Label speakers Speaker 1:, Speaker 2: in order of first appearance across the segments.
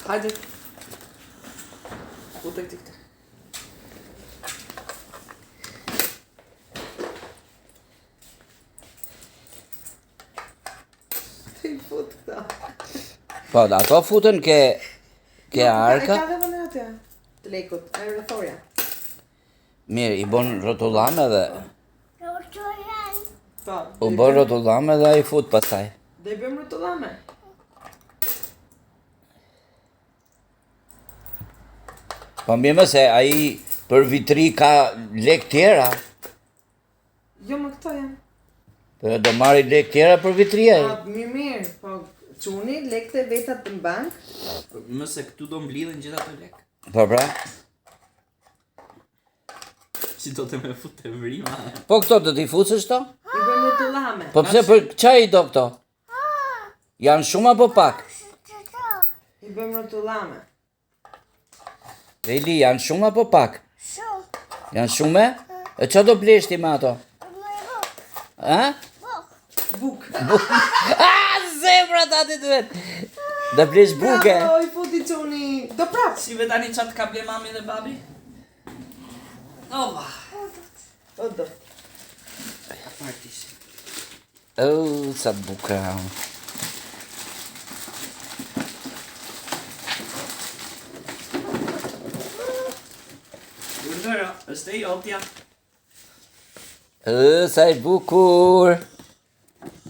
Speaker 1: Hajde. Fute këti këtë. Ti fut këta.
Speaker 2: Po, ato futen ke arka.
Speaker 1: E ka dhe vënë atja. Të lekut, e rëthorja.
Speaker 2: Mirë, i bon rotullam edhe.
Speaker 1: Po.
Speaker 2: U bon rotullam edhe i fut pastaj.
Speaker 1: Dhe i bëjmë rëtullame.
Speaker 2: Po mirë se ai për vitri ka lek tjera.
Speaker 1: Jo më këto janë.
Speaker 2: Për do marri lek tjera për vitri ai.
Speaker 1: Mirë, po çuni lekët e vetat në bank.
Speaker 3: Mëse këtu do mblidhen gjitha të lek.
Speaker 2: Po pra.
Speaker 3: Si do të me fut të vrima.
Speaker 2: Po këto do t'i futsësh to?
Speaker 1: I bëjmë rëtullame.
Speaker 2: Po pse për çaj do këto? Janë shumë apo pak?
Speaker 1: I bëjmë rëtullame.
Speaker 2: Eli, janë shumë apo pak? Janë shumë? E që do blesh ti me ato? Ha?
Speaker 1: Buk.
Speaker 2: Zemra ta ti duhet! Do blesh buke?
Speaker 1: Bravo, i futi çuni. Do prap.
Speaker 3: Si vetani qatë ka ble mami dhe babi? Ova.
Speaker 1: O do.
Speaker 3: Partis.
Speaker 2: Oh, sa buka.
Speaker 3: Urdhëra, është e jotja.
Speaker 2: Sa i bukur.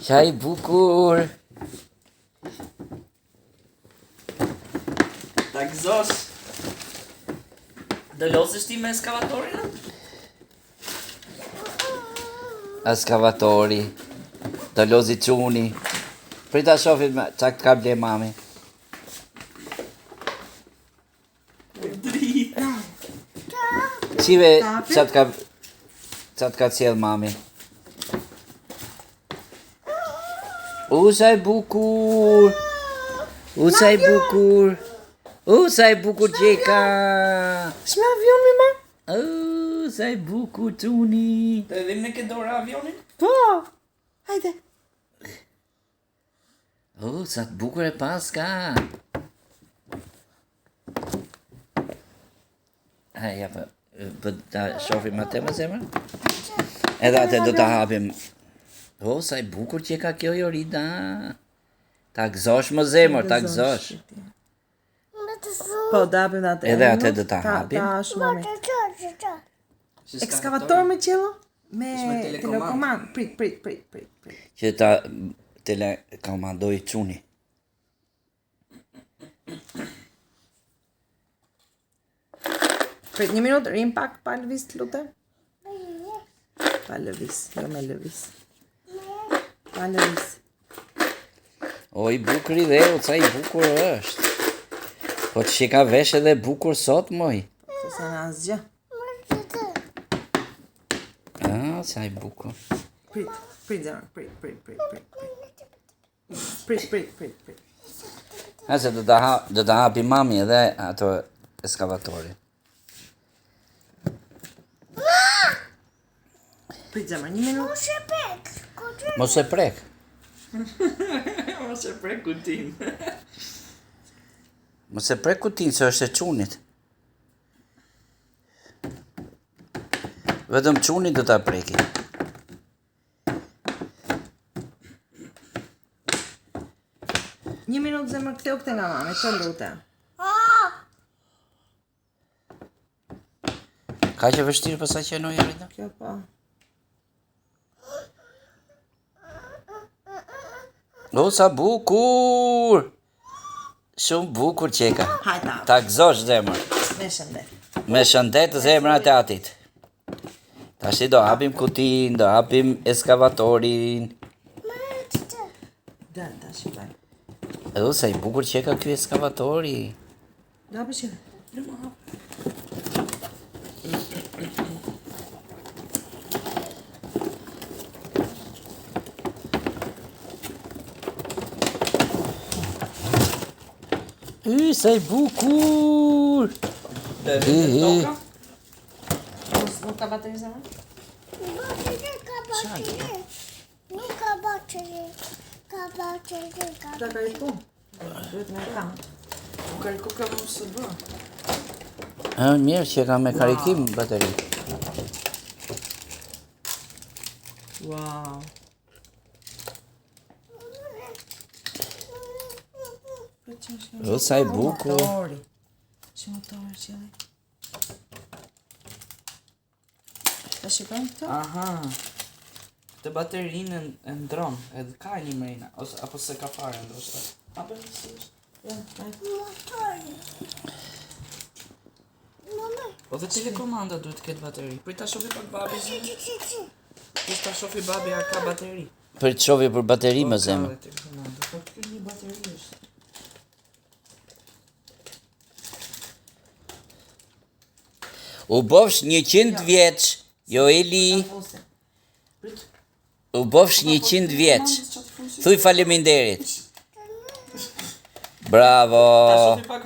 Speaker 2: Sa i bukur.
Speaker 3: Ta gëzosh. Do losësh ti me eskavatorin?
Speaker 2: Eskavatori. Do lozi çuni. Prita shofit me çak ka ble mami.
Speaker 3: Drita.
Speaker 2: Qive çat ka cjell mami. Sa i bukur. Sa i bukur. Sa i bukur qeka.
Speaker 1: Shme avion mi ma?
Speaker 2: Sa i bukur çuni.
Speaker 3: Të edhim në këtë dorë avionin?
Speaker 1: Po. Hajde.
Speaker 2: Sa të bukur e paska. Ja, për ta shofim atë më zemër? Edhe atë do ta hapim. Sa i bukur që ka kjo Jorida. Ta gëzosh më zemër, ta gëzosh.
Speaker 1: Po, da hapim atë.
Speaker 2: Edhe atë do ta hapim.
Speaker 1: Ta shmami. Ekskavator me qello? Me telekomand. Prit.
Speaker 2: Që ta telekomandoj çuni.
Speaker 1: Prit, 1 minutë, rim pak pa lëviz të lutem. Pa lëviz, jo me lëviz. Pa lëviz.
Speaker 2: O, i bukur i dhe, sa i bukur është. Po që ka vesh edhe bukur sot, moj.
Speaker 1: Se sa në asgjë.
Speaker 2: Sa i bukur.
Speaker 1: Prit, zemër, prit. Prit.
Speaker 2: Se do ta hapi mami edhe ato eskavatori.
Speaker 1: Prit, zemër, 1 minutë.
Speaker 2: Mos e prek.
Speaker 3: Mos e prek kutin.
Speaker 2: Mos e prek kutin, se është e çunit. Vetëm çuni do ta preki.
Speaker 1: Një minutë zemër ktheu këtë nga mami, të lutem.
Speaker 2: Ka që vështirë përsa që në Jorida?
Speaker 1: Kjo po.
Speaker 2: Sa bukur! Shumë bukur qeka.
Speaker 1: Hajta.
Speaker 2: Ta gëzosh zemër.
Speaker 1: Me shëndet.
Speaker 2: Me shëndet zemrat e atit. Tash do hapim kutin, do hapim eskavatorin.
Speaker 1: Da, shqipaj.
Speaker 2: Sa i bukur qeka ky eskavatori.
Speaker 1: Da, përshqe.
Speaker 2: Sa i bukur!
Speaker 1: Nuk ka bateri zemër?
Speaker 4: Nuk ka bateri.
Speaker 1: Da ka i tu. Duhet me kam.
Speaker 3: Po kariku ka më së bë.
Speaker 2: Mirë që ka me karikim bateri.
Speaker 1: Wow.
Speaker 2: O, sa i bukur.
Speaker 1: Motori. Që motori që dhe? Ta shikojmë këto?
Speaker 3: Aha. Të baterinë e ndron, edhe ka një mrena, ose apo se ka fare ndoshta. Apo si është? Po dhe telekomanda duhet të ketë bateri. Për ta shofi pak babi. Për ta shofi babi a ka bateri.
Speaker 2: Për të shofi për bateri më zemër.
Speaker 3: Ka telekomanda. Po kjo një bateri është.
Speaker 2: U bofsh 100 vjeç, Joeli. U bofsh 100 vjeç. Thuj faleminderit. Bravo.
Speaker 3: Ta shofi pak